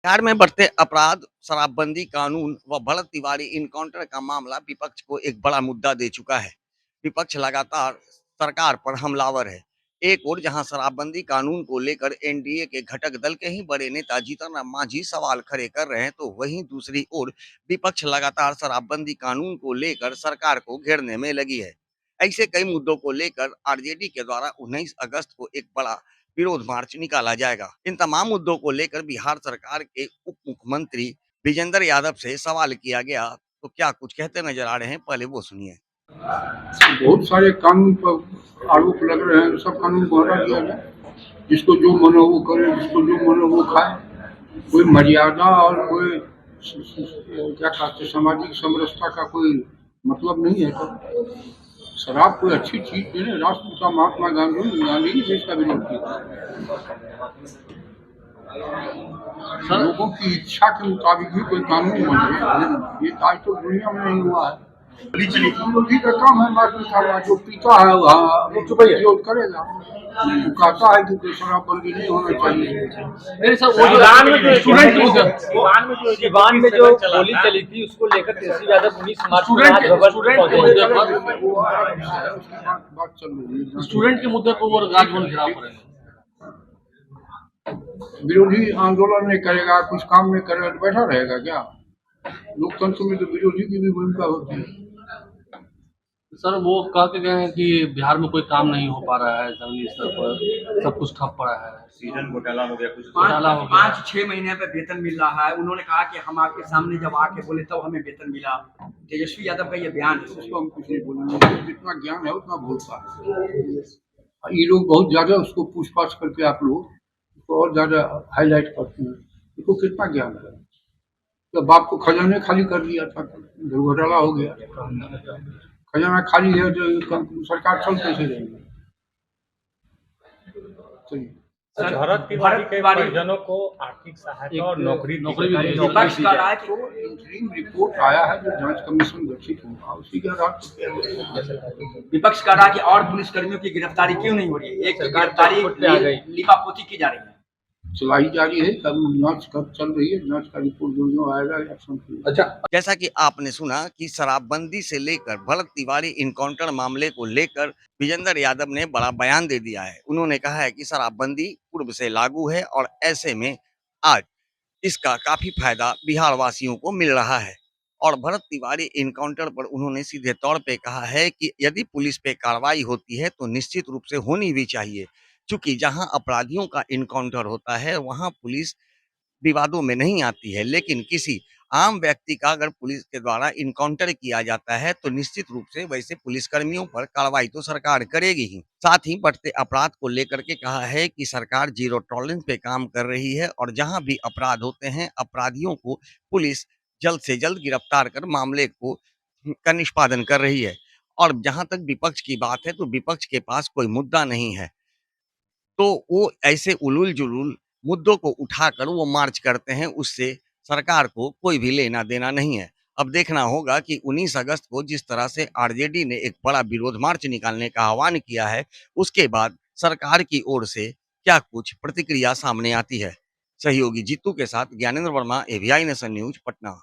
बिहार में बढ़ते अपराध, शराबबंदी कानून व भरत तिवारी इनकाउंटर का मामला विपक्ष को एक बड़ा मुद्दा दे चुका है। विपक्ष लगातार सरकार पर हमलावर है। एक ओर जहां शराबबंदी कानून को लेकर एनडीए के घटक दल के ही बड़े नेता जीतन राम मांझी सवाल खड़े कर रहे हैं, तो वहीं दूसरी ओर विपक्ष लगातार शराबबंदी कानून को लेकर सरकार को घेरने में लगी है। ऐसे कई मुद्दों को लेकर आरजेडी के द्वारा 19 अगस्त को एक बड़ा विरोध मार्च निकाला जाएगा। इन तमाम मुद्दों को लेकर बिहार सरकार के उप मुख्यमंत्री विजेंद्र यादव से सवाल किया गया, तो क्या कुछ कहते नजर आ रहे हैं, पहले वो सुनिए। बहुत सारे कानून पर आरोप लग रहे हैं, सब कानून को हटा दिया जाए। जिसको जो मन हो वो करे, जिसको जो मन हो वो खाए। कोई मर्यादा और कोई क्या कहते सामाजिक समरसता का कोई मतलब नहीं है। तो शराब कोई अच्छी चीज है। राष्ट्रपिता महात्मा गांधी ने इसका विरोध किया। लोगों की इच्छा के मुताबिक ही कोई कानून बने, ये आज तो दुनिया में नहीं हुआ है। विरोधी का काम है मार निकालना। जो पीता है वह विरोध करेगा। वो कहता है कि शराबबंदी नहीं होना चाहिए। मेरे साथ वो ईवान में जो गोली चली थी उसको लेकर तेजस्वी यादव 19 मार्च स्टूडेंट के मुद्दे पर वो राजभवन घेराव करेंगे। विरोधी आंदोलन नहीं करेगा, कुछ काम नहीं करेगा तो बैठा रहेगा क्या? लोकतंत्र में तो विरोधी की भी भूमिका होती है। सर वो कह के गए हैं कि बिहार में कोई काम नहीं हो पा रहा है, जमीनी स्तर पर सब कुछ ठप पड़ा है, सीजन घोटाला हो गया, कुछ घोटाला हो गया। 5-6 महीने पे वेतन मिल रहा है। उन्होंने कहा कि हम आपके सामने जब आके बोले तब हमें वेतन मिला। तेजस्वी यादव का ये बयान है। उसको हम कुछ नहीं बोलेंगे। जितना ज्ञान है उतना बोलता है। ये लोग बहुत ज्यादा उसको पूछताछ करके आप लोग उसको और ज्यादा हाईलाइट करते हैं। इसको कितना ज्ञान है? तो बाप को खजाने खाली कर दिया था, घोटाला हो गया। खजाना खाली है तो सरकार चल कैसे रहेगी? भरत तिवारी के परिजनों को आर्थिक सहायता और नौकरी विपक्ष का राय तो इंटरिम रिपोर्ट आया है जो जांच कमीशन गठित होगा, उसी के आधार पर विपक्ष का राय कि और पुलिसकर्मियों की गिरफ्तारी क्यों नहीं हो रही है? एक गिरफ्तारी लिपापोती की जा रही है, चलाई जा रही है। कब जांच कब चल रही है, जांच का रिपोर्ट जो आएगा एक्शन। अच्छा, जैसा कि आपने सुना कि शराबबंदी से लेकर भरत तिवारी इनकाउंटर मामले को लेकर विजेंद्र यादव ने बड़ा बयान दे दिया है। उन्होंने कहा है कि शराबबंदी पूर्व से लागू है और ऐसे में आज इसका काफी फायदा बिहार वासियों को मिल रहा है। और भरत तिवारी इनकाउंटर पर उन्होंने सीधे तौर पे कहा है कि यदि पुलिस पे कार्रवाई होती है तो निश्चित रूप से होनी भी चाहिए, क्योंकि जहां अपराधियों का इनकाउंटर होता है वहां पुलिस विवादों में नहीं आती है, लेकिन किसी आम व्यक्ति का अगर पुलिस के द्वारा इनकाउंटर किया जाता है तो निश्चित रूप से वैसे पुलिसकर्मियों पर कार्रवाई तो सरकार करेगी ही। साथ ही बढ़ते अपराध को लेकर के कहा है कि सरकार जीरो टॉलरेंस पे काम कर रही है और जहां भी अपराध होते हैं अपराधियों को पुलिस जल्द से जल्द गिरफ्तार कर मामले को का निष्पादन कर रही है। और जहां तक विपक्ष की बात है तो विपक्ष के पास कोई मुद्दा नहीं है, तो वो ऐसे उलूल-जुलूल मुद्दों को उठाकर वो मार्च करते हैं, उससे सरकार को कोई भी लेना देना नहीं है। अब देखना होगा कि 19 अगस्त को जिस तरह से आरजेडी ने एक बड़ा विरोध मार्च निकालने का आह्वान किया है, उसके बाद सरकार की ओर से क्या कुछ प्रतिक्रिया सामने आती है। सहयोगी जीतू के साथ Gyanendra Verma, AVI nation news, Patna.